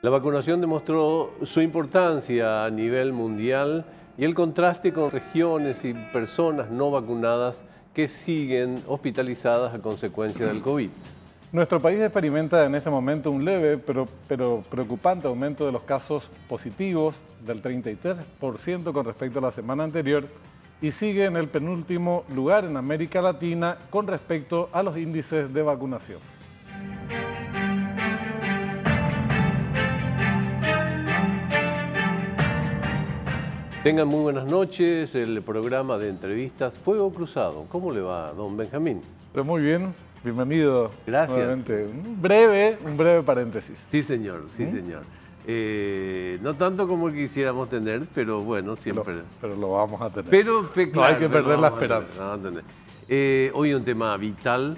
La vacunación demostró su importancia a nivel mundial y el contraste con regiones y personas no vacunadas que siguen hospitalizadas a consecuencia del COVID. Nuestro país experimenta en este momento un leve pero preocupante aumento de los casos positivos del 33% con respecto a la semana anterior y sigue en el penúltimo lugar en América Latina con respecto a los índices de vacunación. Tengan muy buenas noches, el programa de entrevistas Fuego Cruzado. ¿Cómo le va, don Benjamín? Pero muy bien, bienvenido. Gracias. Nuevamente. Un breve paréntesis. Sí, señor, sí, señor. No tanto como quisiéramos tener, pero bueno, siempre. Pero lo vamos a tener. Pero no claro, hay que perder la esperanza. Hoy un tema vital,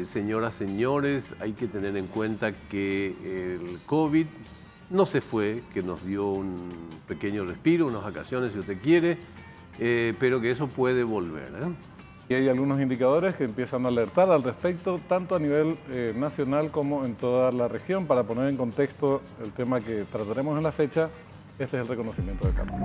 señoras, señores, hay que tener en cuenta que el COVID no se fue, que nos dio un pequeño respiro, unas vacaciones si usted quiere, pero que eso puede volver. Y hay algunos indicadores que empiezan a alertar al respecto, tanto a nivel nacional como en toda la región. Para poner en contexto el tema que trataremos en la fecha, este es el reconocimiento de campo.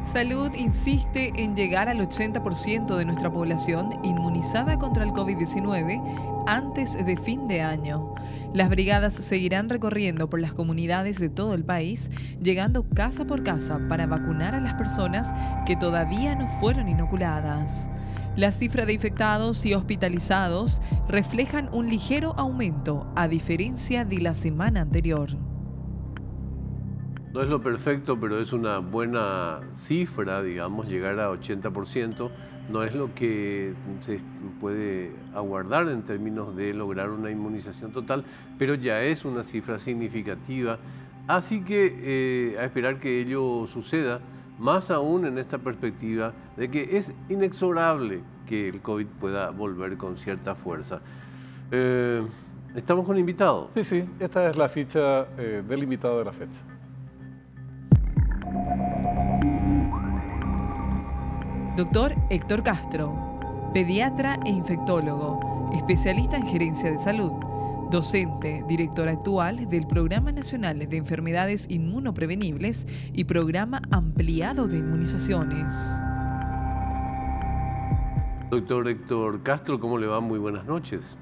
Salud insiste en llegar al 80% de nuestra población inmunizada contra el COVID-19 antes de fin de año. Las brigadas seguirán recorriendo por las comunidades de todo el país, llegando casa por casa para vacunar a las personas que todavía no fueron inoculadas. La cifra de infectados y hospitalizados reflejan un ligero aumento, a diferencia de la semana anterior. No es lo perfecto, pero es una buena cifra, digamos, llegar a 80%. No es lo que se puede aguardar en términos de lograr una inmunización total, pero ya es una cifra significativa. Así que a esperar que ello suceda, más aún en esta perspectiva de que es inexorable que el COVID pueda volver con cierta fuerza. ¿Estamos con invitados? Sí, esta es la ficha del invitado de la fecha. Doctor Héctor Castro, pediatra e infectólogo, especialista en gerencia de salud, docente, director actual del Programa Nacional de Enfermedades Inmunoprevenibles y Programa Ampliado de Inmunizaciones. Doctor Héctor Castro, ¿cómo le va? Muy buenas noches.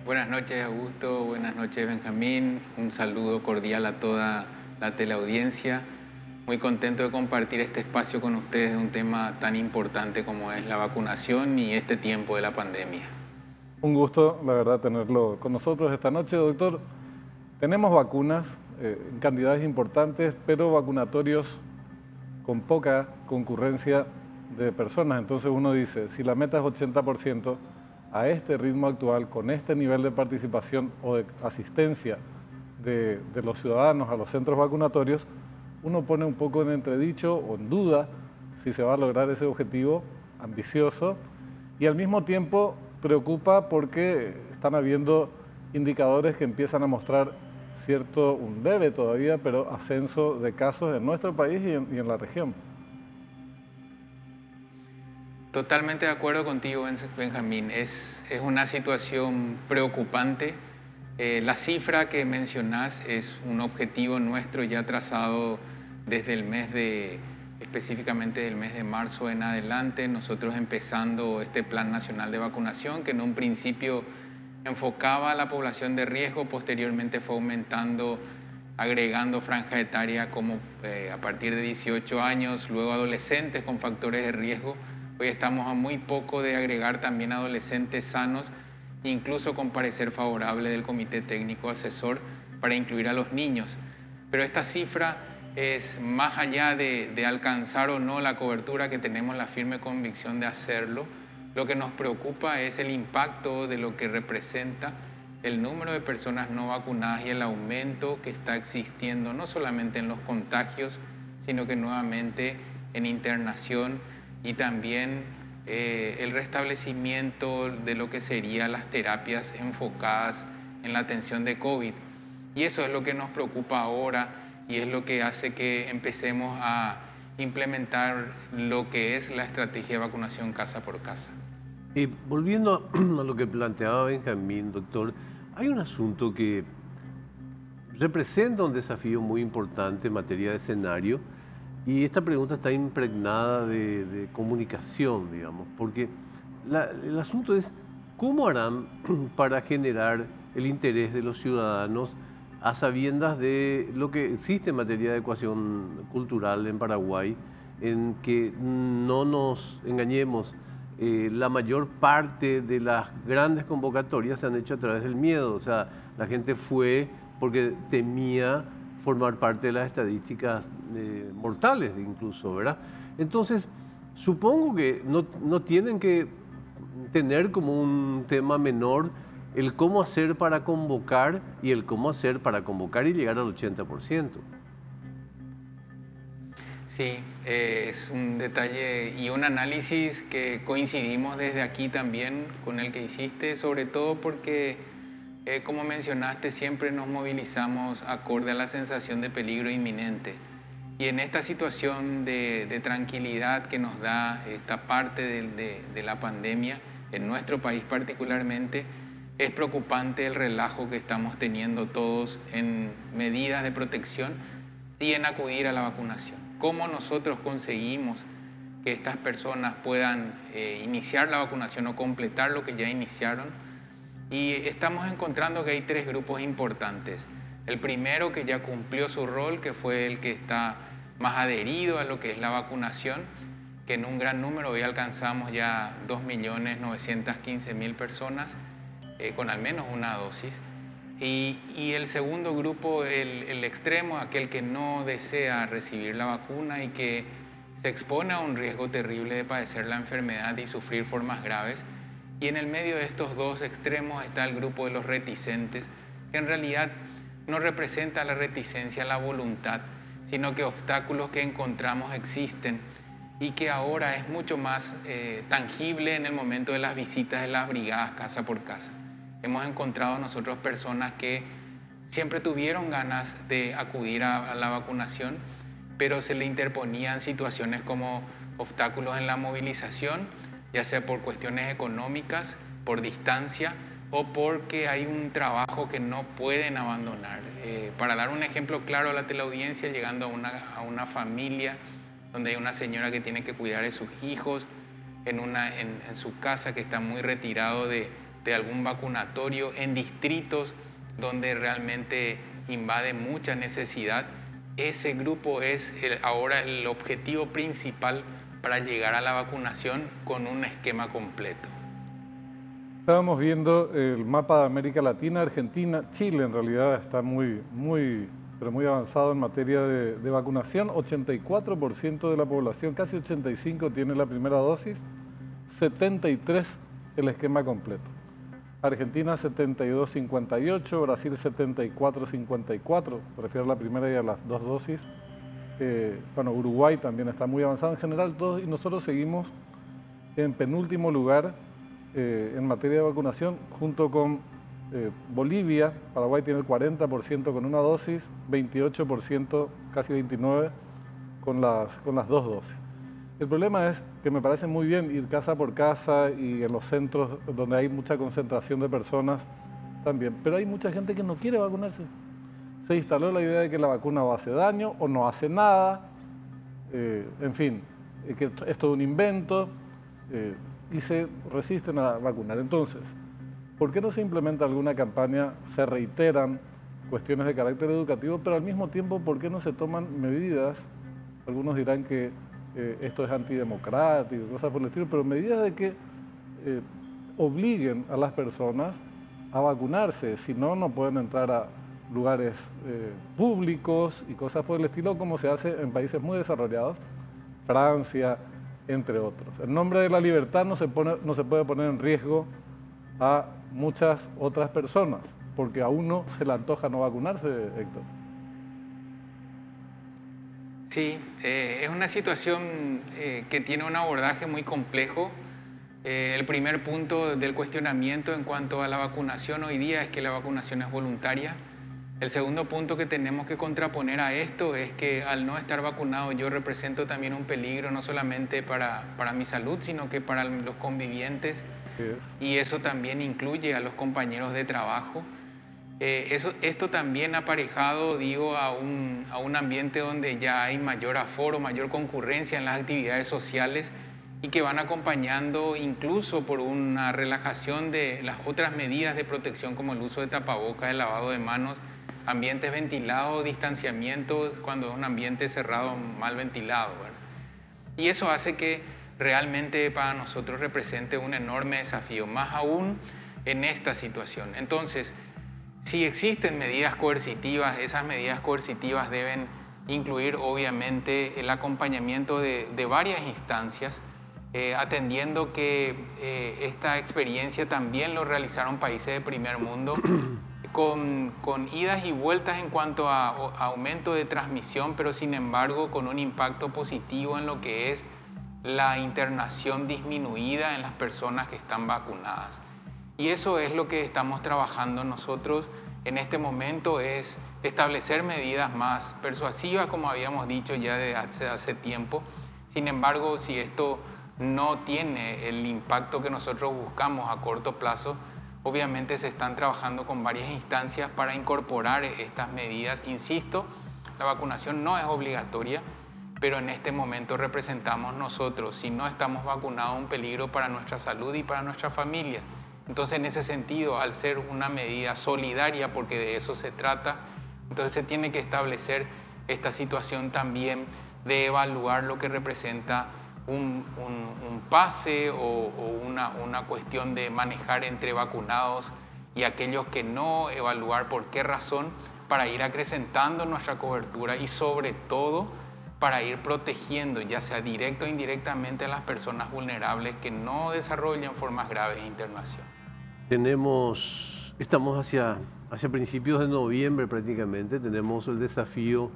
Buenas noches, Augusto. Buenas noches, Benjamín. Un saludo cordial a toda la teleaudiencia. Muy contento de compartir este espacio con ustedes de un tema tan importante como es la vacunación y este tiempo de la pandemia. Un gusto, la verdad, tenerlo con nosotros esta noche, doctor. Tenemos vacunas en cantidades importantes, pero vacunatorios con poca concurrencia de personas. Entonces uno dice, si la meta es 80%, a este ritmo actual, con este nivel de participación o de asistencia de los ciudadanos a los centros vacunatorios, uno pone un poco en entredicho o en duda si se va a lograr ese objetivo ambicioso y al mismo tiempo preocupa porque están habiendo indicadores que empiezan a mostrar un leve todavía, pero ascenso de casos en nuestro país y en la región. Totalmente de acuerdo contigo, Benjamín. Es una situación preocupante. La cifra que mencionás es un objetivo nuestro ya trazado desde específicamente del mes de marzo en adelante, nosotros empezando este Plan Nacional de Vacunación, que en un principio enfocaba a la población de riesgo, posteriormente fue aumentando, agregando franja etaria como a partir de 18 años, luego adolescentes con factores de riesgo. Hoy estamos a muy poco de agregar también adolescentes sanos, incluso con parecer favorable del Comité Técnico Asesor para incluir a los niños. Pero esta cifra es más allá de alcanzar o no la cobertura, que tenemos la firme convicción de hacerlo. Lo que nos preocupa es el impacto de lo que representa el número de personas no vacunadas y el aumento que está existiendo, no solamente en los contagios, sino que nuevamente en internación y también el restablecimiento de lo que serían las terapias enfocadas en la atención de COVID. Y eso es lo que nos preocupa ahora y es lo que hace que empecemos a implementar lo que es la estrategia de vacunación casa por casa. Volviendo a lo que planteaba Benjamín, doctor, Hay un asunto que representa un desafío muy importante en materia de escenario, y esta pregunta está impregnada de comunicación, digamos, porque el asunto es cómo harán para generar el interés de los ciudadanos a sabiendas de lo que existe en materia de ecuación cultural en Paraguay, en que no nos engañemos, la mayor parte de las grandes convocatorias se han hecho a través del miedo. O sea, la gente fue porque temía formar parte de las estadísticas mortales incluso, ¿verdad? Entonces, supongo que no tienen que tener como un tema menor el cómo hacer para convocar y el cómo hacer para convocar y llegar al 80%. Sí, es un detalle y un análisis que coincidimos desde aquí también con el que hiciste, sobre todo porque, como mencionaste, siempre nos movilizamos acorde a la sensación de peligro inminente. Y en esta situación de tranquilidad que nos da esta parte de la pandemia, en nuestro país particularmente, es preocupante el relajo que estamos teniendo todos en medidas de protección y en acudir a la vacunación. ¿Cómo nosotros conseguimos que estas personas puedan iniciar la vacunación o completar lo que ya iniciaron? Y estamos encontrando que hay tres grupos importantes. El primero, que ya cumplió su rol, que fue el que está más adherido a lo que es la vacunación, que en un gran número, hoy alcanzamos ya 2.915.000 personas con al menos una dosis. Y el segundo grupo, el extremo, aquel que no desea recibir la vacuna y que se expone a un riesgo terrible de padecer la enfermedad y sufrir formas graves. Y en el medio de estos dos extremos está el grupo de los reticentes, que en realidad no representa la reticencia, la voluntad, sino que obstáculos que encontramos existen y que ahora es mucho más tangible en el momento de las visitas de las brigadas casa por casa. Hemos encontrado nosotros personas que siempre tuvieron ganas de acudir a la vacunación, pero se le interponían situaciones como obstáculos en la movilización, ya sea por cuestiones económicas, por distancia o porque hay un trabajo que no pueden abandonar. Para dar un ejemplo claro a la teleaudiencia, llegando a una familia donde hay una señora que tiene que cuidar de sus hijos en su casa, que está muy retirado de algún vacunatorio, en distritos donde realmente invade mucha necesidad. Ese grupo es ahora el objetivo principal para llegar a la vacunación con un esquema completo. Estábamos viendo el mapa de América Latina, Argentina, Chile en realidad está muy avanzado en materia de vacunación. 84% de la población, casi 85% tiene la primera dosis, 73% el esquema completo. Argentina 72-58, Brasil 74-54, prefiero la primera y a las dos dosis. Bueno, Uruguay también está muy avanzado en general, todos, y nosotros seguimos en penúltimo lugar en materia de vacunación, junto con Bolivia. Paraguay tiene el 40% con una dosis, 28%, casi 29% con las dos dosis. El problema es que me parece muy bien ir casa por casa y en los centros donde hay mucha concentración de personas también, pero hay mucha gente que no quiere vacunarse. Se instaló la idea de que la vacuna o hace daño o no hace nada, en fin, que es todo un invento y se resisten a vacunar. Entonces, ¿por qué no se implementa alguna campaña? Se reiteran cuestiones de carácter educativo, pero al mismo tiempo, ¿por qué no se toman medidas? Algunos dirán que esto es antidemocrático, cosas por el estilo, pero medidas de que obliguen a las personas a vacunarse, si no, no pueden entrar a lugares públicos y cosas por el estilo, como se hace en países muy desarrollados, Francia, entre otros. En nombre de la libertad no se puede poner en riesgo a muchas otras personas, porque a uno se le antoja no vacunarse, Héctor. Sí, es una situación que tiene un abordaje muy complejo. El primer punto del cuestionamiento en cuanto a la vacunación hoy día es que la vacunación es voluntaria. El segundo punto que tenemos que contraponer a esto es que al no estar vacunado yo represento también un peligro no solamente para mi salud, sino que para los convivientes. Y eso también incluye a los compañeros de trabajo. Esto también aparejado, digo, a un ambiente donde ya hay mayor aforo, mayor concurrencia en las actividades sociales y que van acompañando incluso por una relajación de las otras medidas de protección como el uso de tapabocas, el lavado de manos, ambientes ventilados, distanciamiento cuando es un ambiente cerrado, mal ventilado, ¿verdad? Y eso hace que realmente para nosotros represente un enorme desafío, más aún en esta situación. Entonces, si existen medidas coercitivas, esas medidas coercitivas deben incluir obviamente el acompañamiento de varias instancias, atendiendo que esta experiencia también lo realizaron países de primer mundo, con idas y vueltas en cuanto a aumento de transmisión, pero sin embargo con un impacto positivo en lo que es la internación disminuida en las personas que están vacunadas. Y eso es lo que estamos trabajando nosotros en este momento, es establecer medidas más persuasivas, como habíamos dicho ya desde hace tiempo. Sin embargo, si esto no tiene el impacto que nosotros buscamos a corto plazo, obviamente se están trabajando con varias instancias para incorporar estas medidas. Insisto, la vacunación no es obligatoria, pero en este momento representamos nosotros, si no estamos vacunados, un peligro para nuestra salud y para nuestra familia. Entonces, en ese sentido, al ser una medida solidaria, porque de eso se trata, entonces se tiene que establecer esta situación también de evaluar lo que representa un pase o una cuestión de manejar entre vacunados y aquellos que no, evaluar por qué razón, para ir acrecentando nuestra cobertura y sobre todo para ir protegiendo, ya sea directo o indirectamente, a las personas vulnerables que no desarrollan formas graves de internación. Estamos hacia principios de noviembre prácticamente, tenemos el desafío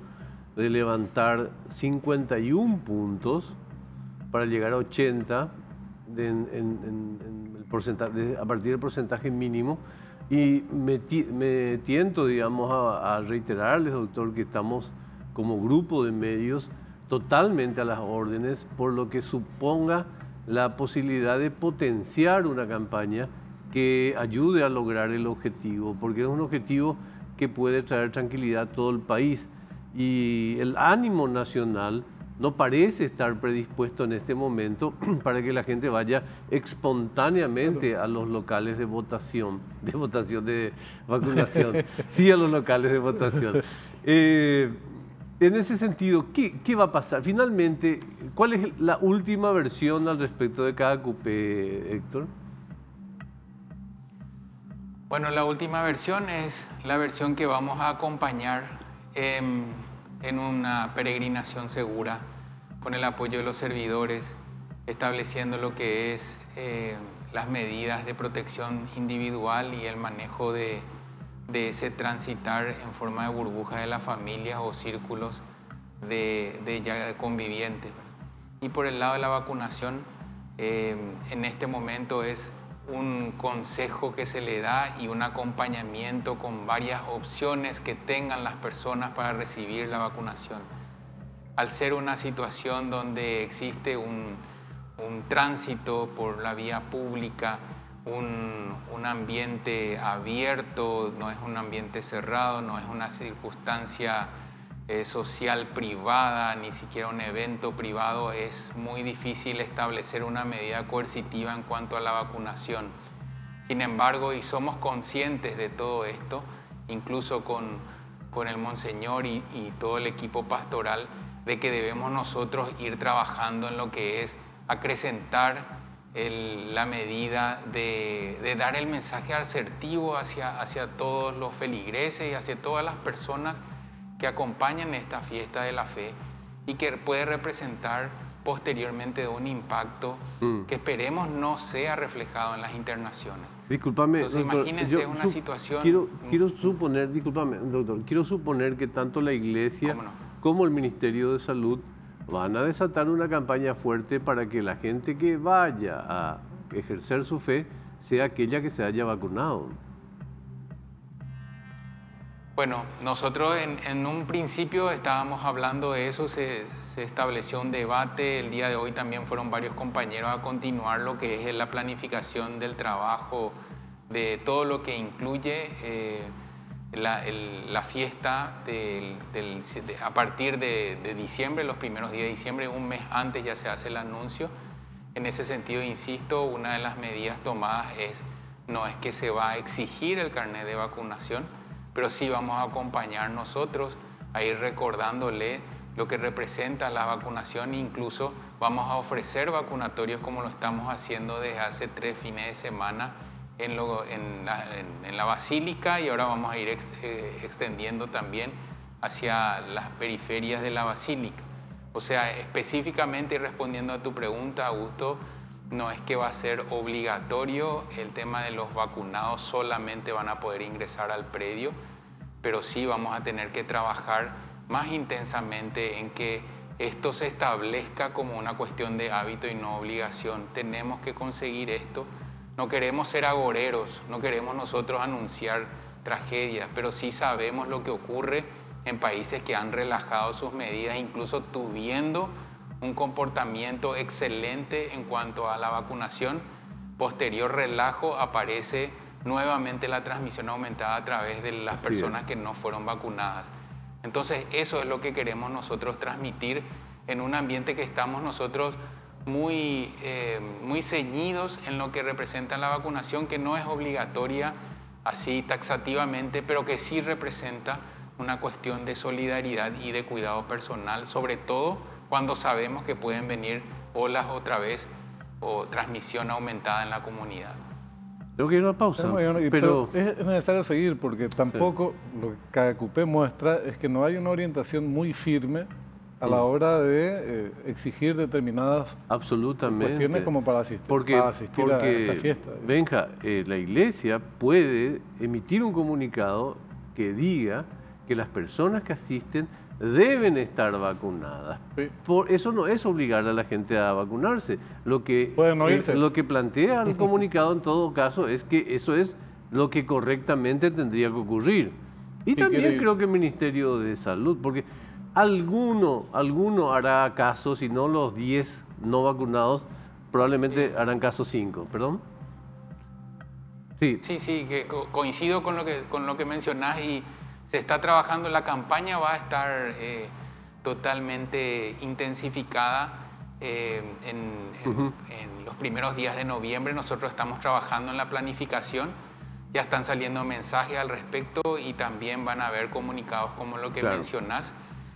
de levantar 51 puntos para llegar a 80 en el porcentaje, a partir del porcentaje mínimo. Y me tiento, digamos, a reiterarles, doctor, que estamos como grupo de medios totalmente a las órdenes por lo que suponga la posibilidad de potenciar una campaña que ayude a lograr el objetivo, porque es un objetivo que puede traer tranquilidad a todo el país. Y el ánimo nacional no parece estar predispuesto en este momento para que la gente vaya espontáneamente a los locales de vacunación. Sí, a los locales de votación. En ese sentido, ¿qué va a pasar? Finalmente, ¿cuál es la última versión al respecto de cada cupé, Héctor? Bueno, la última versión es la versión que vamos a acompañar en una peregrinación segura, con el apoyo de los servidores, estableciendo lo que es las medidas de protección individual y el manejo de ese transitar en forma de burbuja de las familias o círculos de convivientes. Y por el lado de la vacunación, en este momento es un consejo que se le da y un acompañamiento con varias opciones que tengan las personas para recibir la vacunación. Al ser una situación donde existe un tránsito por la vía pública, un ambiente abierto, no es un ambiente cerrado, no es una circunstancia social privada, ni siquiera un evento privado, es muy difícil establecer una medida coercitiva en cuanto a la vacunación. Sin embargo, y somos conscientes de todo esto, incluso con el Monseñor y todo el equipo pastoral, de que debemos nosotros ir trabajando en lo que es acrecentar la medida de dar el mensaje asertivo hacia todos los feligreses y hacia todas las personas que acompañan esta fiesta de la fe y que puede representar posteriormente un impacto que esperemos no sea reflejado en las internaciones. Discúlpame, entonces, doctor, imagínense una situación... Quiero suponer, discúlpame, doctor, quiero suponer que tanto la Iglesia como el Ministerio de Salud van a desatar una campaña fuerte para que la gente que vaya a ejercer su fe sea aquella que se haya vacunado. Bueno, nosotros en un principio estábamos hablando de eso, se estableció un debate, el día de hoy también fueron varios compañeros a continuar lo que es la planificación del trabajo, de todo lo que incluye la fiesta a partir de diciembre, los primeros días de diciembre, un mes antes ya se hace el anuncio. En ese sentido, insisto, una de las medidas tomadas no es que se va a exigir el carnet de vacunación, pero sí vamos a acompañar nosotros a ir recordándole lo que representa la vacunación e incluso vamos a ofrecer vacunatorios como lo estamos haciendo desde hace 3 fines de semana en la Basílica, y ahora vamos a ir extendiendo también hacia las periferias de la Basílica. O sea, específicamente, y respondiendo a tu pregunta, Augusto, no es que va a ser obligatorio el tema de los vacunados, solamente van a poder ingresar al predio, pero sí vamos a tener que trabajar más intensamente en que esto se establezca como una cuestión de hábito y no obligación. Tenemos que conseguir esto. No queremos ser agoreros, no queremos nosotros anunciar tragedias, pero sí sabemos lo que ocurre en países que han relajado sus medidas, incluso tuviendo un comportamiento excelente en cuanto a la vacunación. Posterior relajo aparece nuevamente la transmisión aumentada a través de las personas que no fueron vacunadas. Entonces, eso es lo que queremos nosotros transmitir en un ambiente que estamos nosotros muy ceñidos en lo que representa la vacunación, que no es obligatoria así taxativamente, pero que sí representa una cuestión de solidaridad y de cuidado personal, sobre todo cuando sabemos que pueden venir olas otra vez o transmisión aumentada en la comunidad. Tengo que ir a una pausa, pero es necesario seguir porque tampoco lo que CAECUPE muestra es que no hay una orientación muy firme a la hora de exigir determinadas cuestiones como para asistir a esta fiesta. Benja, la Iglesia puede emitir un comunicado que diga que las personas que asisten deben estar vacunadas. Sí. Por eso no es obligar a la gente a vacunarse. Lo que plantea el comunicado en todo caso es que eso es lo que correctamente tendría que ocurrir. Y también creo que el Ministerio de Salud, porque alguno hará caso, si no los 10 no vacunados, probablemente harán caso 5. ¿Perdón? Sí, que coincido con lo que mencionás y se está trabajando, la campaña va a estar totalmente intensificada en los primeros días de noviembre. Nosotros estamos trabajando en la planificación, ya están saliendo mensajes al respecto y también van a haber comunicados como lo que mencionás.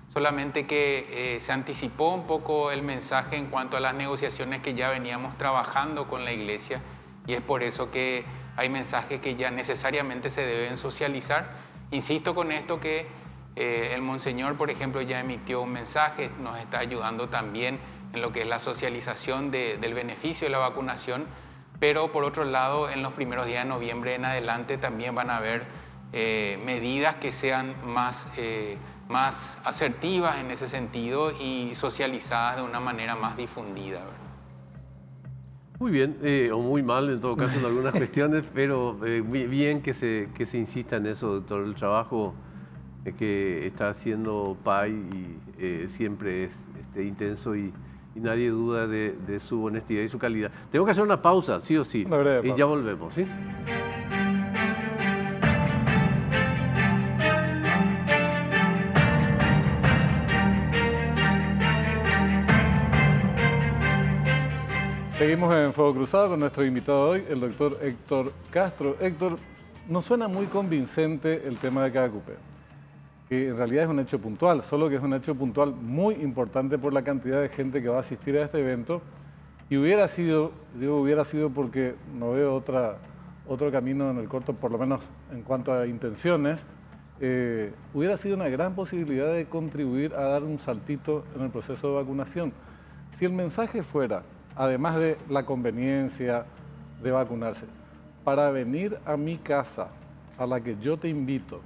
Solamente que se anticipó un poco el mensaje en cuanto a las negociaciones que ya veníamos trabajando con la Iglesia, y es por eso que hay mensajes que ya necesariamente se deben socializar. Insisto con esto que el Monseñor, por ejemplo, ya emitió un mensaje, nos está ayudando también en lo que es la socialización del beneficio de la vacunación, pero por otro lado, en los primeros días de noviembre en adelante también van a haber medidas que sean más asertivas en ese sentido y socializadas de una manera más difundida, ¿verdad? Muy bien, o muy mal en todo caso en algunas cuestiones, pero bien que se insista en eso, doctor. El trabajo que está haciendo PAI siempre es intenso y nadie duda de su honestidad y su calidad. Tengo que hacer una pausa, sí o sí, y ya volvemos, ¿sí? Seguimos en Fuego Cruzado con nuestro invitado hoy, el doctor Héctor Castro. Héctor, nos suena muy convincente el tema de CAECUPE, que en realidad es un hecho puntual, solo que es un hecho puntual muy importante por la cantidad de gente que va a asistir a este evento, y hubiera sido porque no veo otro camino en el corto, por lo menos en cuanto a intenciones, hubiera sido una gran posibilidad de contribuir a dar un saltito en el proceso de vacunación. Si el mensaje fuera, además de la conveniencia de vacunarse, para venir a mi casa, a la que yo te invito,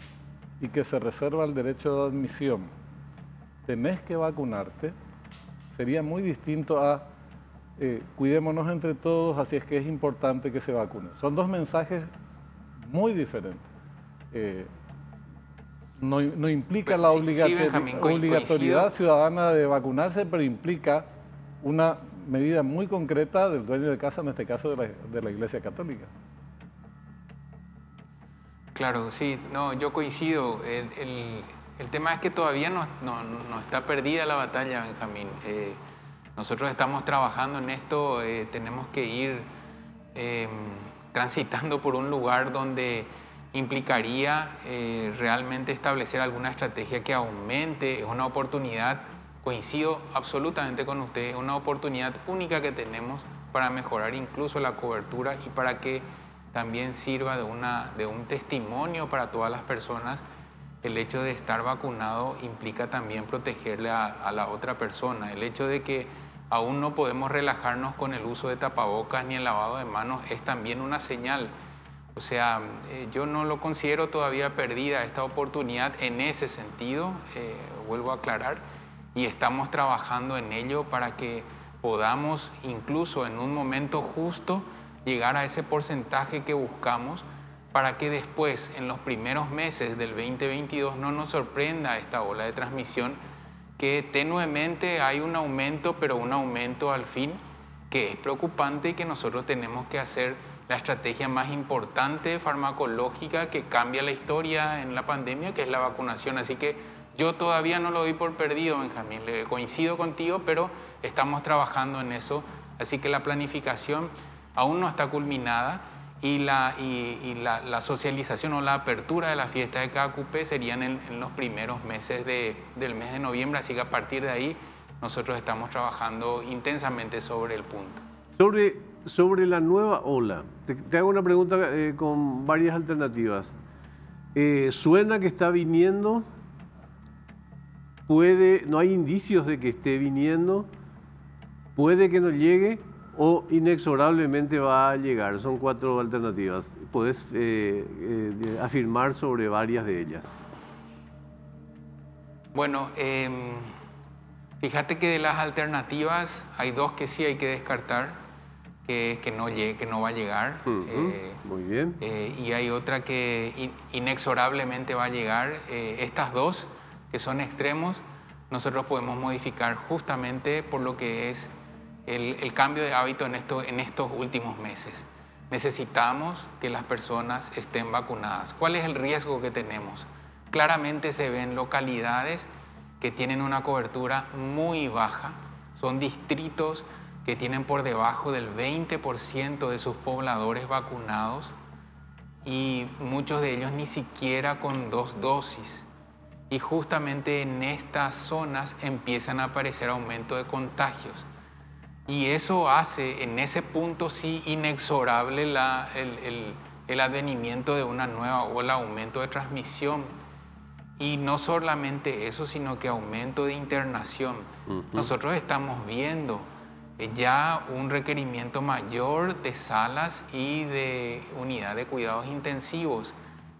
y que se reserva el derecho de admisión, tenés que vacunarte, sería muy distinto a cuidémonos entre todos, así es que es importante que se vacune. Son dos mensajes muy diferentes. No implica la obligatoriedad ciudadana de vacunarse, pero implica una medida muy concreta del dueño de casa, en este caso de la Iglesia Católica. Claro, sí, no, yo coincido. El tema es que todavía no está perdida la batalla, Benjamín. Nosotros estamos trabajando en esto, tenemos que ir transitando por un lugar donde implicaría realmente establecer alguna estrategia que aumente. Es una oportunidad, coincido absolutamente con usted, es una oportunidad única que tenemos para mejorar incluso la cobertura y para que también sirva de un testimonio para todas las personas. El hecho de estar vacunado implica también protegerle a la otra persona. El hecho de que aún no podemos relajarnos con el uso de tapabocas ni el lavado de manos es también una señal. O sea, yo no lo considero todavía perdida esta oportunidad en ese sentido, vuelvo a aclarar, y estamos trabajando en ello para que podamos incluso en un momento justo llegar a ese porcentaje que buscamos, para que después, en los primeros meses del 2022, no nos sorprenda esta ola de transmisión, que tenuemente hay un aumento, pero un aumento al fin que es preocupante y que nosotros tenemos que hacer la estrategia más importante farmacológica que cambia la historia en la pandemia, que es la vacunación. Así que yo todavía no lo doy por perdido, Benjamín. Coincido contigo, pero estamos trabajando en eso. Así que la planificación aún no está culminada y la socialización o la apertura de la fiesta de KQP serían en los primeros meses del mes de noviembre. Así que a partir de ahí nosotros estamos trabajando intensamente sobre el punto. Sobre la nueva ola, te hago una pregunta con varias alternativas. ¿Suena que está viniendo? ¿No hay indicios de que esté viniendo? ¿Puede que no llegue o inexorablemente va a llegar? Son 4 alternativas. ¿Podés afirmar sobre varias de ellas? Bueno, fíjate que de las alternativas hay 2 que sí hay que descartar, que no va a llegar. Muy bien. Y hay otra que inexorablemente va a llegar. Estas 2, que son extremos, nosotros podemos modificar justamente por lo que es el cambio de hábito en estos últimos meses. Necesitamos que las personas estén vacunadas. ¿Cuál es el riesgo que tenemos? Claramente se ven localidades que tienen una cobertura muy baja, son distritos que tienen por debajo del 20% de sus pobladores vacunados y muchos de ellos ni siquiera con 2 dosis. Y justamente en estas zonas empiezan a aparecer aumento de contagios. Y eso hace en ese punto sí inexorable el advenimiento de una nueva ola, aumento de transmisión. Y no solamente eso, sino que aumento de internación. Nosotros estamos viendo ya un requerimiento mayor de salas y de unidad de cuidados intensivos.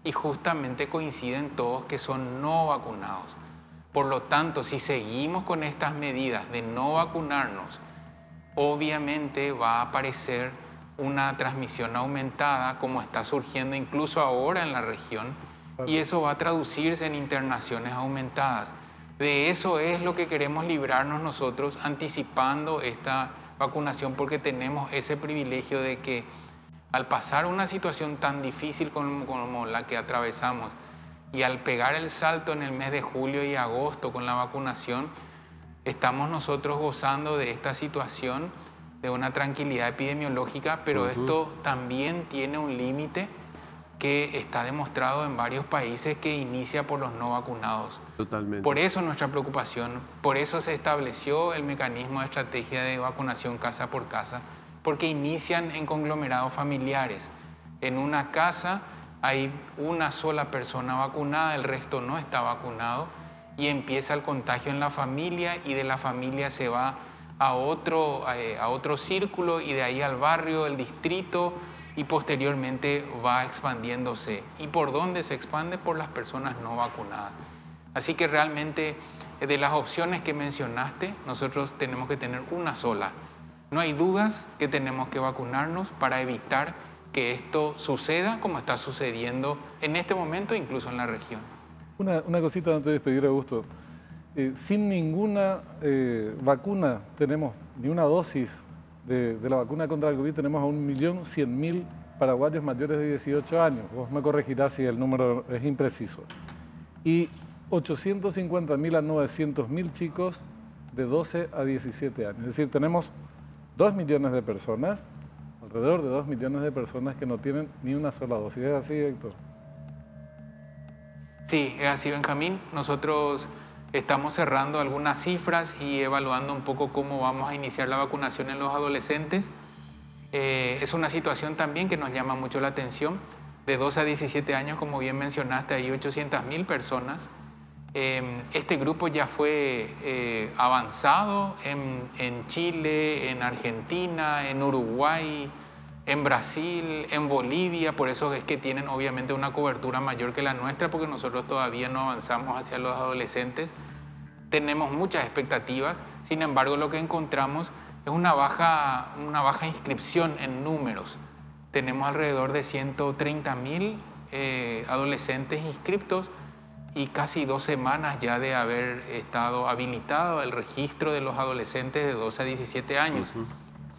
Y justamente coinciden todos que son no vacunados. Por lo tanto, si seguimos con estas medidas de no vacunarnos, obviamente va a aparecer una transmisión aumentada, como está surgiendo incluso ahora en la región, y eso va a traducirse en internaciones aumentadas. De eso es lo que queremos librarnos nosotros, anticipando esta vacunación, porque tenemos ese privilegio de que al pasar una situación tan difícil como la que atravesamos y al pegar el salto en el mes de julio y agosto con la vacunación, estamos nosotros gozando de esta situación, de una tranquilidad epidemiológica, pero esto también tiene un límite que está demostrado en varios países, que inicia por los no vacunados. Totalmente. Por eso nuestra preocupación, por eso se estableció el mecanismo de estrategia de vacunación casa por casa, porque inician en conglomerados familiares. En una casa hay una sola persona vacunada, el resto no está vacunado, y empieza el contagio en la familia, y de la familia se va a otro círculo, y de ahí al barrio, el distrito, y posteriormente va expandiéndose. ¿Y por dónde se expande? Por las personas no vacunadas. Así que realmente, de las opciones que mencionaste, nosotros tenemos que tener una sola. No hay dudas que tenemos que vacunarnos para evitar que esto suceda como está sucediendo en este momento, incluso en la región. Una cosita antes de despedir a Augusto. Sin ninguna vacuna tenemos, ni una dosis de la vacuna contra el COVID, tenemos a 1.100.000 paraguayos mayores de 18 años. Vos me corregirás si el número es impreciso. Y 850.000 a 900.000 chicos de 12 a 17 años. Es decir, tenemos 2 millones de personas, alrededor de 2 millones de personas que no tienen ni una sola dosis. ¿Es así, Héctor? Sí, es así, Benjamín. Nosotros estamos cerrando algunas cifras y evaluando un poco cómo vamos a iniciar la vacunación en los adolescentes. Es una situación también que nos llama mucho la atención. De 12 a 17 años, como bien mencionaste, hay 800.000 personas. Este grupo ya fue avanzado en Chile, en Argentina, en Uruguay, en Brasil, en Bolivia. Por eso es que tienen obviamente una cobertura mayor que la nuestra, porque nosotros todavía no avanzamos hacia los adolescentes. Tenemos muchas expectativas, sin embargo lo que encontramos es una baja inscripción en números. Tenemos alrededor de 130.000 adolescentes inscriptos y casi 2 semanas ya de haber estado habilitado el registro de los adolescentes de 12 a 17 años.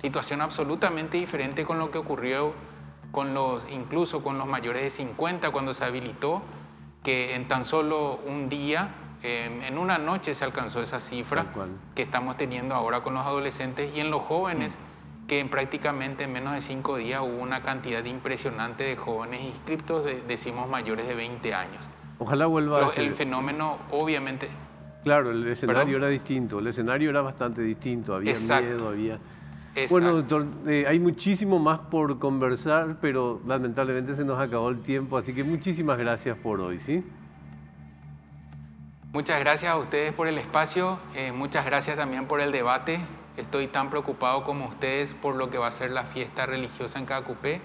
Situación absolutamente diferente con lo que ocurrió incluso con los mayores de 50 cuando se habilitó, que en tan solo un día, en una noche se alcanzó esa cifra que estamos teniendo ahora con los adolescentes, y en los jóvenes, que prácticamente en menos de 5 días hubo una cantidad impresionante de jóvenes inscriptos, decimos mayores de 20 años. Ojalá vuelva a ser. El fenómeno, obviamente... Claro, el escenario era distinto, el escenario era bastante distinto, había miedo, había... Exacto. Bueno, doctor, hay muchísimo más por conversar, pero lamentablemente se nos acabó el tiempo, así que muchísimas gracias por hoy, ¿sí? Muchas gracias a ustedes por el espacio, muchas gracias también por el debate. Estoy tan preocupado como ustedes por lo que va a ser la fiesta religiosa en Caacupé.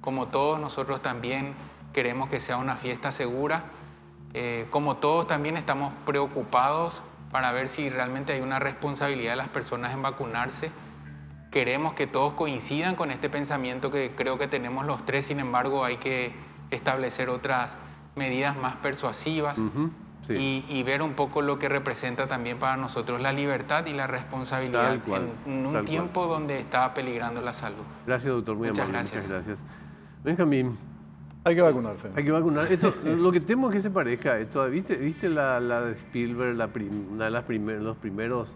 Como todos, nosotros también queremos que sea una fiesta segura. Como todos, también estamos preocupados para ver si realmente hay una responsabilidad de las personas en vacunarse. Queremos que todos coincidan con este pensamiento que creo que tenemos los tres, sin embargo hay que establecer otras medidas más persuasivas y ver un poco lo que representa también para nosotros la libertad y la responsabilidad en un tiempo donde está peligrando la salud. Gracias, doctor, muy amable. Muchas gracias. Benjamín. Hay que vacunarse. Hay que vacunar. Esto, lo que temo es que se parezca a esto. ¿Viste la de Spielberg, una de los primeros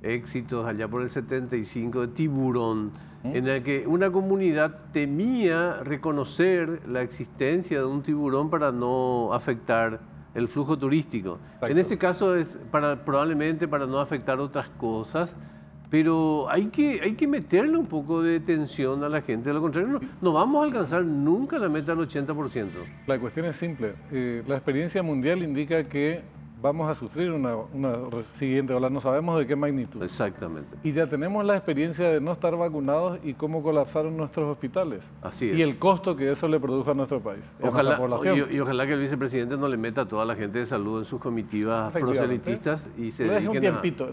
éxitos allá por el 75 de Tiburón, en el que una comunidad temía reconocer la existencia de un tiburón para no afectar el flujo turístico? Exacto. En este caso es probablemente para no afectar otras cosas, pero hay que meterle un poco de tensión a la gente. De lo contrario, no vamos a alcanzar nunca la meta del 80%. La cuestión es simple. La experiencia mundial indica que vamos a sufrir una siguiente ola, no sabemos de qué magnitud. Exactamente. Y ya tenemos la experiencia de no estar vacunados y cómo colapsaron nuestros hospitales. Así es. Y el costo que eso le produjo a nuestro país, a nuestra población. Y ojalá que el vicepresidente no le meta a toda la gente de salud en sus comitivas proselitistas y se dediquen un tiempito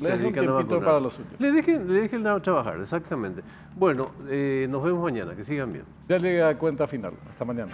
para los suyos. Le dejen a trabajar, exactamente. Bueno, nos vemos mañana, que sigan bien. Ya llegué a cuenta final. Hasta mañana.